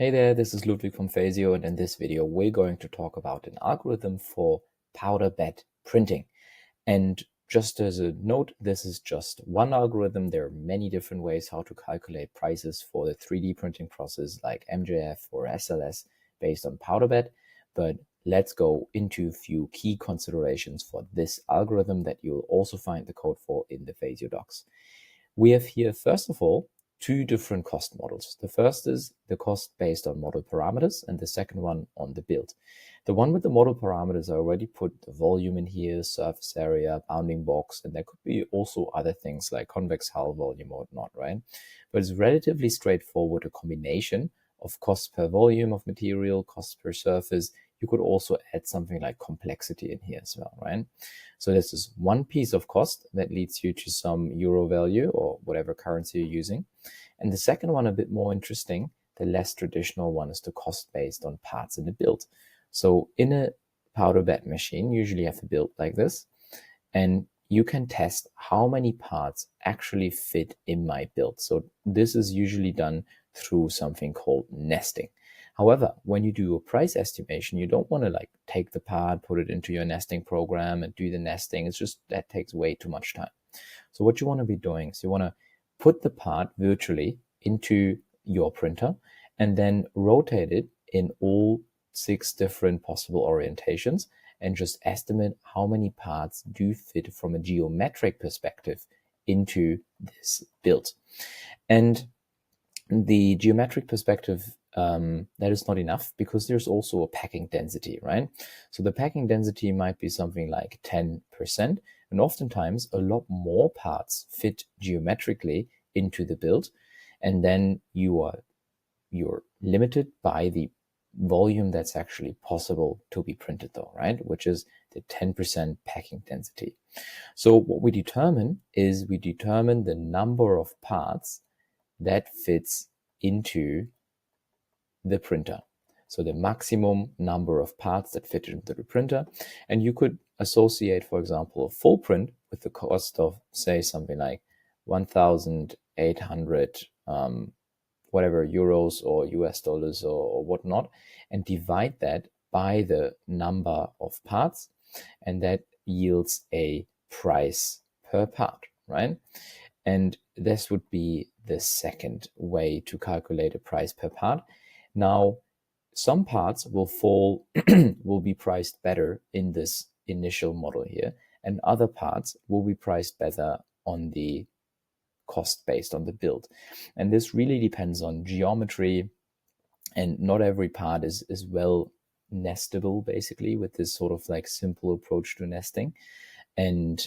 Hey there, this is Ludwig from Phasio, and in this video we're going to talk about an algorithm for powder bed printing. And just as a note, this is just one algorithm. There are many different ways how to calculate prices for the 3D printing process like MJF or SLS based on powder bed. But let's go into a few key considerations for this algorithm that you'll also find the code for in the Phasio docs. We have here, first of all, two different cost models. The first is the cost based on model parameters, and the second one on the build. The one with the model parameters, I already put the volume in here, surface area, bounding box, and there could be also other things like convex hull volume or whatnot, right? But it's relatively straightforward, a combination of cost per volume of material, cost per surface. You could also add something like complexity in here as well, right? So this is one piece of cost that leads you to some euro value or whatever currency you're using. And the second one, a bit more interesting, the less traditional one, is the cost based on parts in the build. So in a powder bed machine, usually you have a build like this, and you can test how many parts actually fit in my build. So this is usually done through something called nesting. However, when you do a price estimation, you don't want to like take the part, put it into your nesting program and do the nesting. It's just that takes way too much time. So what you want to be doing is you want to put the part virtually into your printer and then rotate it in all 6 different possible orientations and just estimate how many parts do fit from a geometric perspective into this build. And the geometric perspective, that is not enough because there's also a packing density, right? So the packing density might be something like 10%, and oftentimes a lot more parts fit geometrically into the build, and then you're limited by the volume that's actually possible to be printed though, right? Which is the 10% packing density. So what we determine is we determine the number of parts that fits into the printer. So the maximum number of parts that fit into the printer. And you could associate, for example, a full print with the cost of, say, something like 1,800 whatever euros or US dollars or whatnot, and divide that by the number of parts, and that yields a price per part, right? And this would be the second way to calculate a price per part. Now, some parts will be priced better in this initial model here, and other parts will be priced better on the cost based on the build. And this really depends on geometry, and not every part is well nestable basically with this sort of like simple approach to nesting. And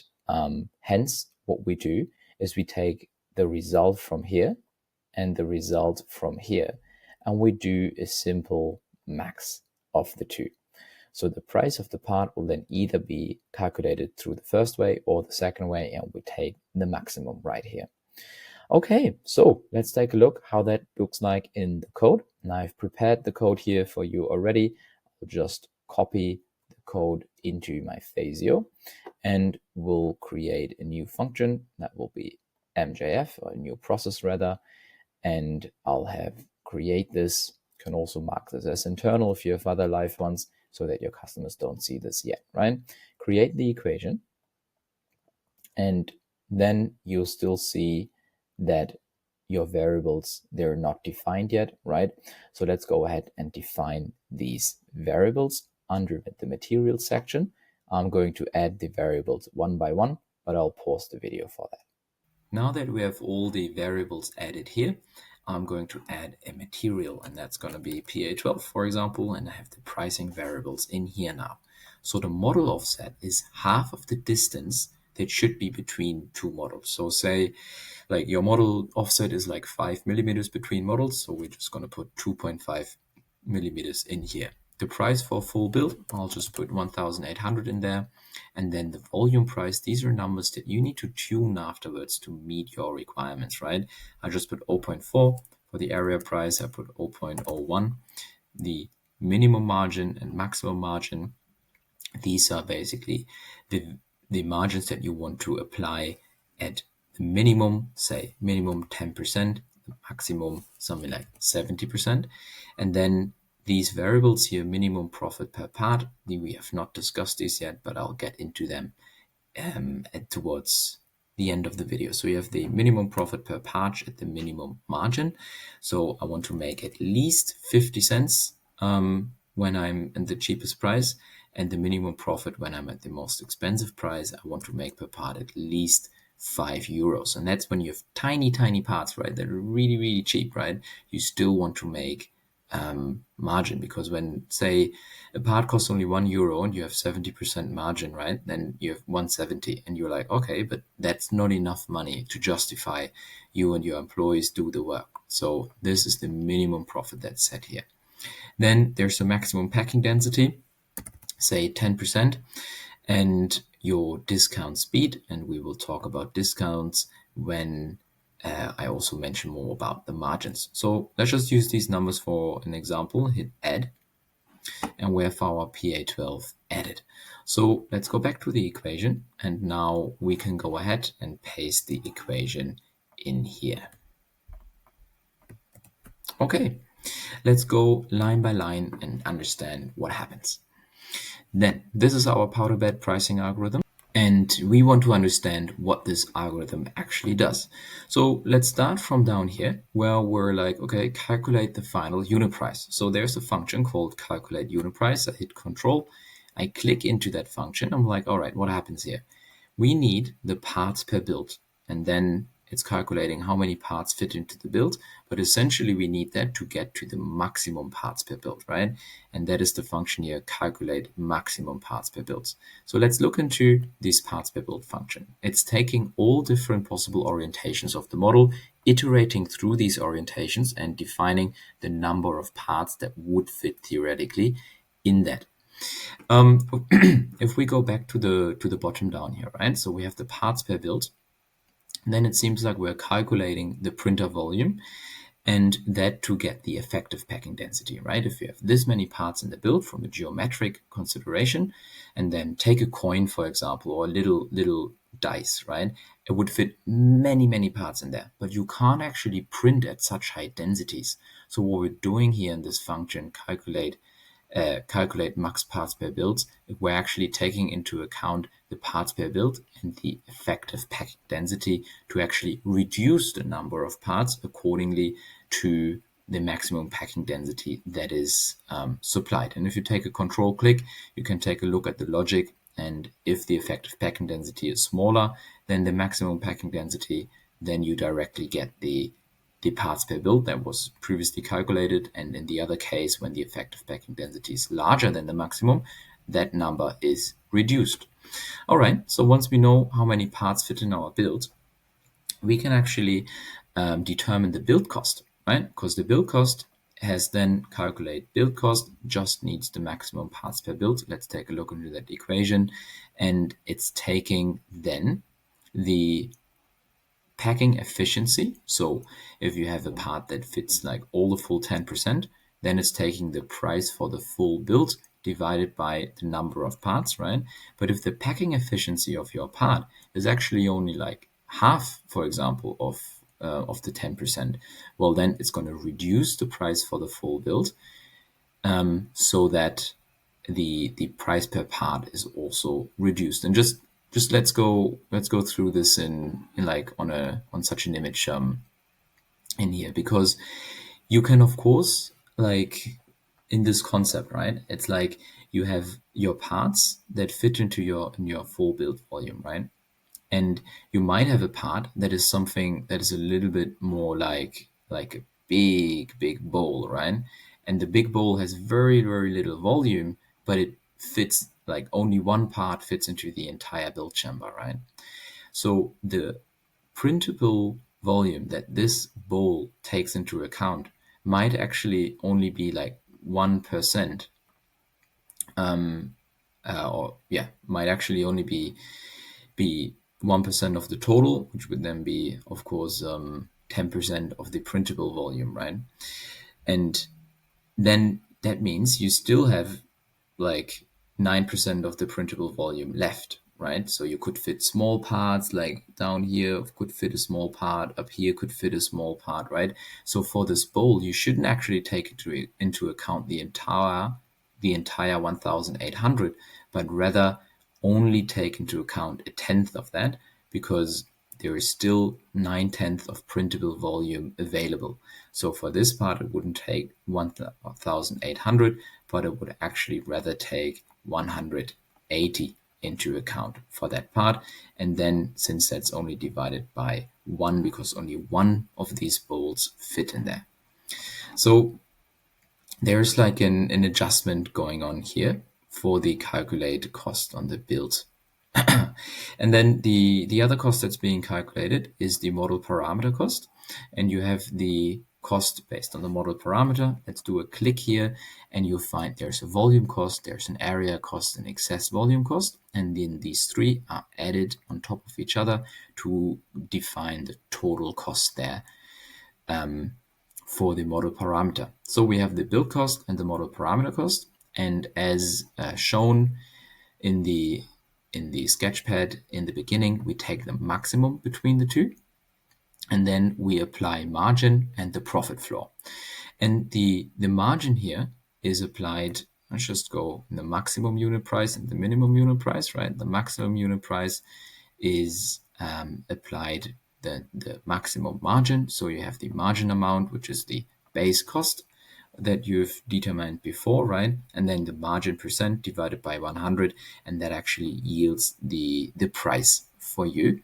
hence what we do is we take the result from here and the result from here, and we do a simple max of the two. So the price of the part will then either be calculated through the first way or the second way, and we take the maximum right here. Okay, so let's take a look how that looks like in the code. And I've prepared the code here for you already. I'll just copy the code into my Phasio, and we'll create a new function that will be MJF, or a new process rather, and I'll have create this. You can also mark this as internal if you have other live ones so that your customers don't see this yet, right? Create the equation, and then you'll still see that your variables, they're not defined yet, right? So let's go ahead and define these variables under the material section. I'm going to add the variables one by one, but I'll pause the video for that. Now that we have all the variables added here, I'm going to add a material, and that's going to be PA12, for example, and I have the pricing variables in here now. So the model offset is half of the distance that should be between two models. So say like your model offset is like 5 millimeters between models, so we're just going to put 2.5 millimeters in here. The price for full build, I'll just put 1,800 in there. And then the volume price, these are numbers that you need to tune afterwards to meet your requirements, right? I just put 0.4 for the area price. I put 0.01. The minimum margin and maximum margin, these are basically the margins that you want to apply at the minimum, say minimum 10%, the maximum something like 70%. And then these variables here, minimum profit per part, we have not discussed these yet, but I'll get into them towards the end of the video. So you have the minimum profit per part at the minimum margin. So I want to make at least 50 cents when I'm at the cheapest price, and the minimum profit when I'm at the most expensive price, I want to make per part at least €5. And that's when you have tiny, tiny parts, right? That are really, really cheap, right? You still want to make margin, because when, say, a part costs only €1 and you have 70% margin, right? Then you have 170, and you're like, okay, but that's not enough money to justify you and your employees do the work. So this is the minimum profit that's set here. Then there's the maximum packing density, say 10%, and your discount speed. And we will talk about discounts when I also mention more about the margins. So let's just use these numbers for an example. Hit add, and we have our PA12 added. So let's go back to the equation, and now we can go ahead and paste the equation in here. Okay, let's go line by line and understand what happens. Then this is our powder bed pricing algorithm, and we want to understand what this algorithm actually does. So let's start from down here where we're like, okay, calculate the final unit price. So there's a function called calculate unit price. I hit control, I click into that function. I'm like, all right, what happens here? We need the parts per build, and then it's calculating how many parts fit into the build, but essentially we need that to get to the maximum parts per build, right? And that is the function here, calculate maximum parts per build. So let's look into this parts per build function. It's taking all different possible orientations of the model, iterating through these orientations and defining the number of parts that would fit theoretically in that. If we go back to the bottom down here, right? So we have the parts per build. Then it seems like we're calculating the printer volume, and that to get the effective packing density, right? If you have this many parts in the build from a geometric consideration, and then take a coin, for example, or a little dice, right? It would fit many, many parts in there, but you can't actually print at such high densities. So what we're doing here in this function, calculate max parts per build, we're actually taking into account the parts per build and the effective packing density to actually reduce the number of parts accordingly to the maximum packing density that is supplied. And if you take a control click, you can take a look at the logic, and if the effective packing density is smaller than the maximum packing density, then you directly get the parts per build that was previously calculated. And in the other case, when the effective packing density is larger than the maximum, that number is reduced. All right, so once we know how many parts fit in our build, we can actually determine the build cost, right? Because the build cost has then calculate build cost just needs the maximum parts per build. Let's take a look into that equation, and it's taking then the packing efficiency. So if you have a part that fits like all the full 10%, then it's taking the price for the full build divided by the number of parts, right? But if the packing efficiency of your part is actually only like half, for example, of the 10%, well, then it's going to reduce the price for the full build, so that the price per part is also reduced. And just let's go through this in like on such an image in here, because you can of course, like in this concept, right? It's like you have your parts that fit into your full build volume, right? And you might have a part that is something that is a little bit more like a big bowl, right? And the big bowl has very, very little volume, but it fits, like only one part fits into the entire build chamber, right? So the printable volume that this bowl takes into account might actually only be like 1%, might actually only be 1% of the total, which would then be, of course, 10% of the printable volume, right? And then that means you still have like 9% of the printable volume left. right? So you could fit small parts, like down here could fit a small part, up here could fit a small part, right? So for this bowl, you shouldn't actually take into account the entire 1,800, but rather only take into account a tenth of that, because there is still 9/10 of printable volume available. So for this part, it wouldn't take 1,800, but it would actually rather take 180 into account for that part. And then, since that's only divided by 1, because only one of these bowls fit in there. So there's like an adjustment going on here for the calculated cost on the build. And then the other cost that's being calculated is the model parameter cost. And you have the cost based on the model parameter. Let's do a click here, and you'll find there's a volume cost, there's an area cost, and excess volume cost. And then these three are added on top of each other to define the total cost there for the model parameter. So we have the build cost and the model parameter cost. And as shown in the sketchpad in the beginning, we take the maximum between the two, and then we apply margin and the profit floor. And the margin here is applied. Let's just go in the maximum unit price and the minimum unit price, right? The maximum unit price is applied the maximum margin. So you have the margin amount, which is the base cost that you've determined before, right? And then the margin percent divided by 100, and that actually yields the price for you.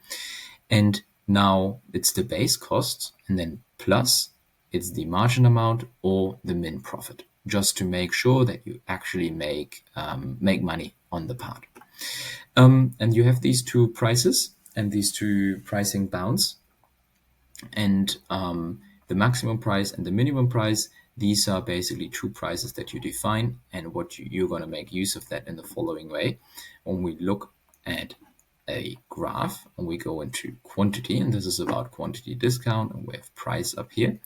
And now it's the base cost, and then plus it's the margin amount or the min profit, just to make sure that you actually make money on the part. And you have these two prices and these two pricing bounds, and the maximum price and the minimum price. These are basically two prices that you define, and what you're going to make use of that in the following way. When we look at a graph and we go into quantity, and this is about quantity discount, and we have price up here,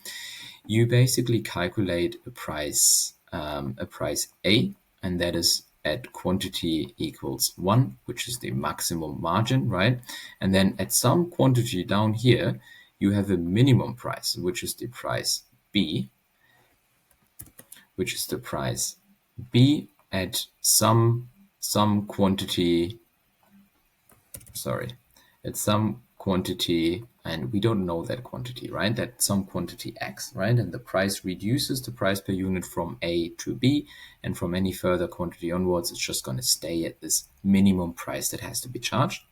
you basically calculate a price A, and that is at quantity equals 1, which is the maximum margin, right? And then at some quantity down here, you have a minimum price, which is the price B, at some quantity, and we don't know that quantity, right? That some quantity X, right? And the price reduces the price per unit from A to B, and from any further quantity onwards, it's just going to stay at this minimum price that has to be charged.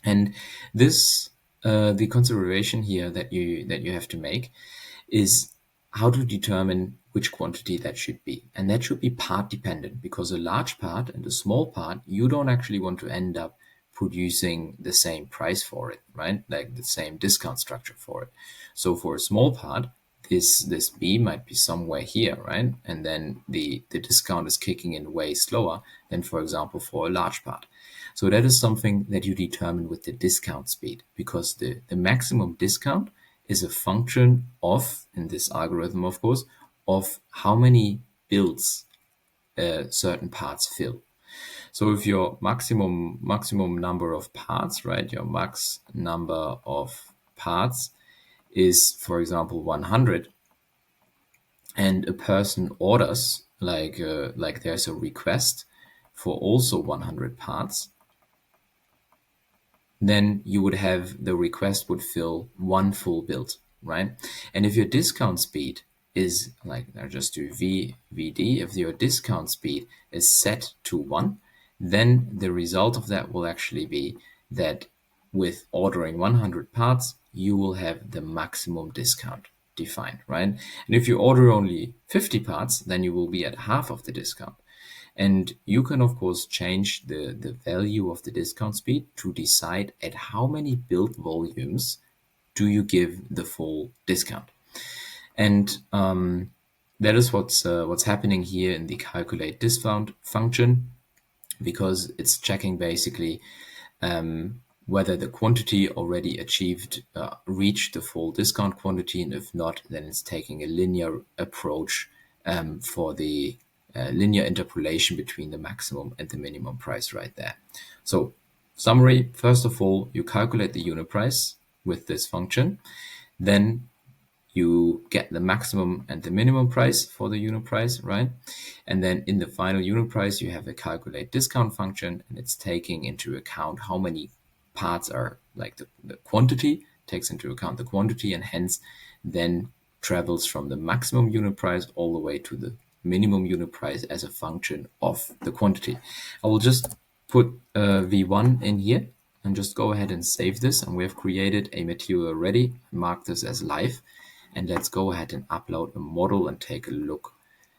And this, the consideration here that you have to make is how to determine which quantity that should be. And that should be part dependent, because a large part and a small part, you don't actually want to end up producing the same price for it, right? Like the same discount structure for it. So for a small part, this B might be somewhere here, right? And then the discount is kicking in way slower than, for example, for a large part. So that is something that you determine with the discount speed, because the maximum discount is a function of, in this algorithm, of course, of how many builds certain parts fill. So if your maximum number of parts, right, your max number of parts is, for example, 100, and a person orders, like there's a request for also 100 parts, then you would have the request would fill one full build, right? And if your discount speed is, like, I'll just do VD, if your discount speed is set to 1, then the result of that will actually be that with ordering 100 parts, you will have the maximum discount defined, right? And if you order only 50 parts, then you will be at half of the discount. And you can, of course, change the value of the discount speed to decide at how many build volumes do you give the full discount. And that is what's happening here in the calculate discount function, because it's checking basically whether the quantity already reached the full discount quantity, and if not, then it's taking a linear approach for the linear interpolation between the maximum and the minimum price right there. So Summary, first of all, you calculate the unit price with this function. Then you get the maximum and the minimum price for the unit price, right? And then in the final unit price, you have a calculate discount function, and it's taking into account how many parts are, like the quantity, takes into account the quantity, and hence then travels from the maximum unit price all the way to the minimum unit price as a function of the quantity. I will just put V1 in here and just go ahead and save this. And we have created a material already, mark this as live. And let's go ahead and upload a model and take a look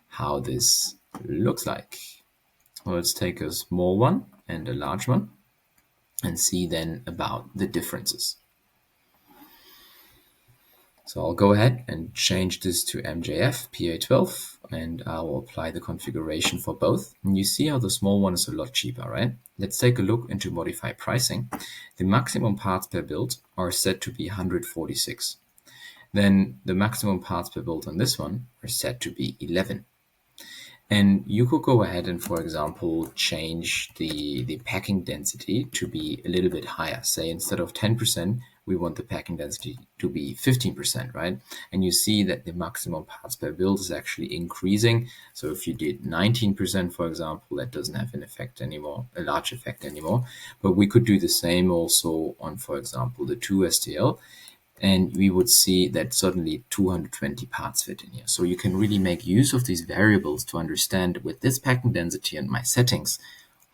how this looks like. Well, let's take a small one and a large one and see then about the differences. So I'll go ahead and change this to MJF PA12 and I'll apply the configuration for both. And you see how the small one is a lot cheaper, right? Let's take a look into modify pricing. The maximum parts per build are set to be 146. Then the maximum parts per build on this one are set to be 11. And you could go ahead and, for example, change the packing density to be a little bit higher. Say instead of 10%, we want the packing density to be 15%, right? And you see that the maximum parts per build is actually increasing. So if you did 19%, for example, that doesn't have an effect anymore, a large effect anymore. But we could do the same also on, for example, the 2STL. And we would see that suddenly 220 parts fit in here. So you can really make use of these variables to understand with this packing density and my settings,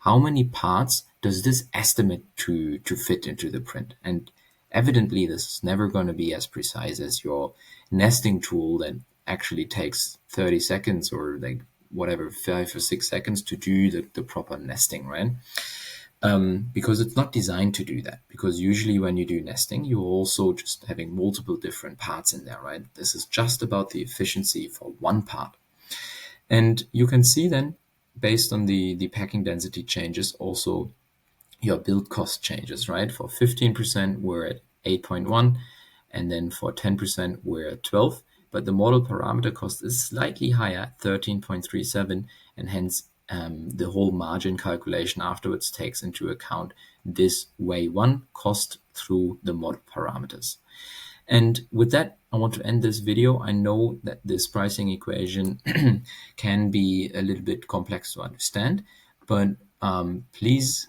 how many parts does this estimate to fit into the print? And evidently, this is never going to be as precise as your nesting tool that actually takes 30 seconds or like whatever, 5 or 6 seconds to do the proper nesting, right? Because it's not designed to do that. Because usually when you do nesting, you're also just having multiple different parts in there, right? This is just about the efficiency for one part. And you can see then, based on the packing density changes, also your build cost changes, right? For 15%, we're at 8.1, and then for 10%, we're at 12. But the model parameter cost is slightly higher, 13.37, and hence the whole margin calculation afterwards takes into account this way one cost through the model parameters. And with that, I want to end this video. I know that this pricing equation can be a little bit complex to understand, but please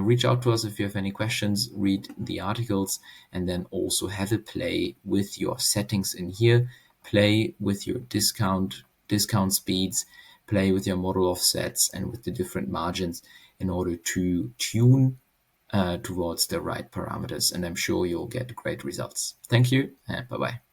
reach out to us if you have any questions, read the articles, and then also have a play with your settings in here, play with your discount speeds, play with your model offsets and with the different margins in order to tune towards the right parameters. And I'm sure you'll get great results. Thank you and bye-bye.